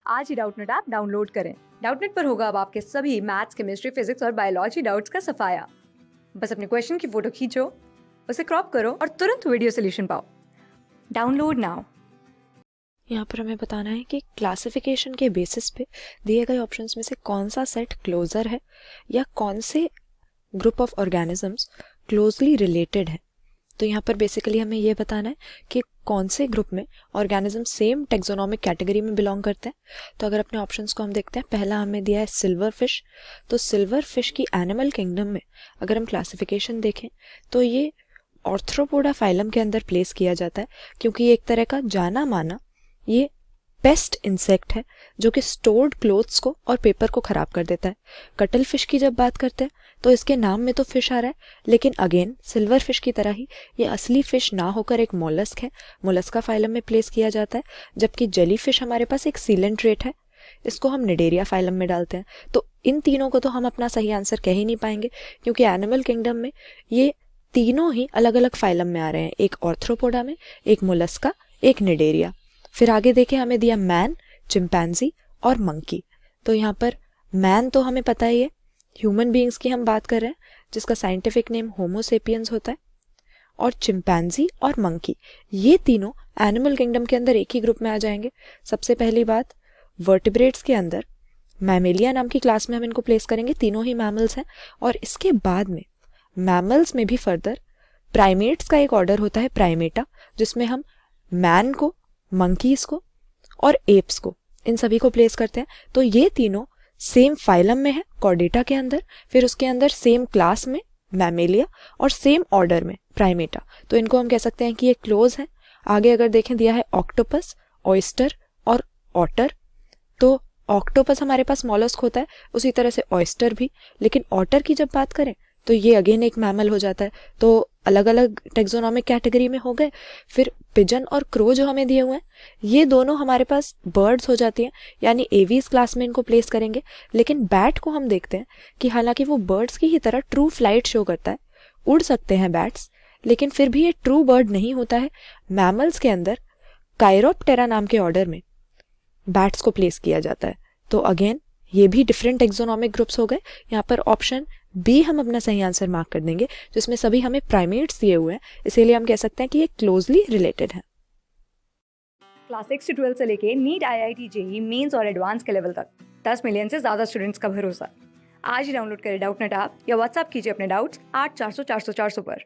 आज ही Doubtnut app download करें। Doubtnut पर होगा अब आपके सभी मैथ्स, केमिस्ट्री, फिजिक्स और बायोलॉजी डाउट्स का सफाया। बस अपने क्वेश्चन की फोटो खींचो, उसे क्रॉप करो और तुरंत वीडियो सोल्यूशन पाओ। Download now. यहाँ पर हमें बताना है कि क्लासिफिकेशन के बेसिस पे दिए गए ऑप्शंस में से कौन सा सेट क्लोजर है या कौन से group of organisms closely related है। तो यहाँ पर बेसिकली हमें ये बताना है कि कौन से ग्रुप में ऑर्गेनिज्म सेम टेक्सोनॉमिक कैटेगरी में बिलोंग करते हैं। तो अगर अपने ऑप्शंस को हम देखते हैं, पहला हमें दिया है सिल्वर फिश। तो सिल्वर फिश की एनिमल किंगडम में अगर हम क्लासिफिकेशन देखें तो ये ऑर्थ्रोपोडा फाइलम के अंदर प्लेस किया जाता है, क्योंकि ये एक तरह का जाना माना ये पेस्ट इंसेक्ट है जो कि स्टोर्ड क्लोथ्स को और पेपर को खराब कर देता है। कटल फिश की जब बात करते हैं तो इसके नाम में तो फिश आ रहा है, लेकिन अगेन सिल्वर फिश की तरह ही ये असली फिश ना होकर एक मोलस्क है। मोलस्का फाइलम में प्लेस किया जाता है, जबकि जेली फिश हमारे पास एक सीलेंट्रेट है, इसको हम निडेरिया फाइलम में डालते हैं। तो इन तीनों को तो हम अपना सही आंसर कह ही नहीं पाएंगे, क्योंकि एनिमल किंगडम में ये तीनों ही अलग अलग फाइलम में आ रहे हैं, एक ऑर्थ्रोपोडा में, एक मोलस्का, एक निडेरिया। फिर आगे देखें, हमें दिया मैन, चिंपैंजी और मंकी। तो यहाँ पर मैन तो हमें पता ही है, ह्यूमन बीइंग्स की हम बात कर रहे हैं जिसका साइंटिफिक नेम होमो सेपियंस होता है। और चिंपैंजी और मंकी ये तीनों एनिमल किंगडम के अंदर एक ही ग्रुप में आ जाएंगे। सबसे पहली बात, वर्टिब्रेट्स के अंदर मैमेलिया नाम की क्लास में हम इनको प्लेस करेंगे, तीनों ही मैमल्स हैं। और इसके बाद में मैमल्स में भी फर्दर प्राइमेट्स का एक ऑर्डर होता है, प्राइमेटा, जिसमें हम मैन को, मंकीज को और एप्स को, इन सभी को प्लेस करते हैं। तो ये तीनों सेम फाइलम में है, कॉर्डेटा के अंदर, फिर उसके अंदर सेम क्लास में मैमेलिया और सेम ऑर्डर में प्राइमेटा। तो इनको हम कह सकते हैं कि ये क्लोज है। आगे अगर देखें, दिया है ऑक्टोपस, ऑयस्टर और ऑटर। तो ऑक्टोपस हमारे पास मॉलस्क होता है, उसी तरह से ऑयस्टर भी, लेकिन ऑटर की जब बात करें तो ये अगेन एक मैमल हो जाता है। तो अलग अलग टेक्सोनॉमिक कैटेगरी में हो गए। फिर पिजन और क्रो जो हमें दिए हुए हैं, ये दोनों हमारे पास बर्ड्स हो जाती हैं, यानी एवीज क्लास में इनको प्लेस करेंगे। लेकिन बैट को हम देखते हैं कि हालांकि वो बर्ड्स की ही तरह ट्रू फ्लाइट शो करता है, उड़ सकते हैं बैट्स, लेकिन फिर भी ये ट्रू बर्ड नहीं होता है। मैमल्स के अंदर कायरोप्टेरा नाम के ऑर्डर में बैट्स को प्लेस किया जाता है। तो अगेन ये भी डिफरेंट टेक्सोनॉमिक ग्रुप्स हो गए। यहाँ पर ऑप्शन बी हम अपना सही आंसर मार्क कर देंगे, जिसमें सभी हमें प्राइमेट्स दिए हुए हैं, इसीलिए हम कह सकते हैं कि ये क्लोजली रिलेटेड है। क्लास 6 से 12 से लेके नीट, IIT, JEE मेंस और एडवांस के लेवल तक 10 मिलियन से ज्यादा स्टूडेंट्स का भरोसा। आज ही डाउनलोड करें डाउटनेट ऐप या व्हाट्सएप कीजिए अपने डाउट्स 8400 400 400 पर।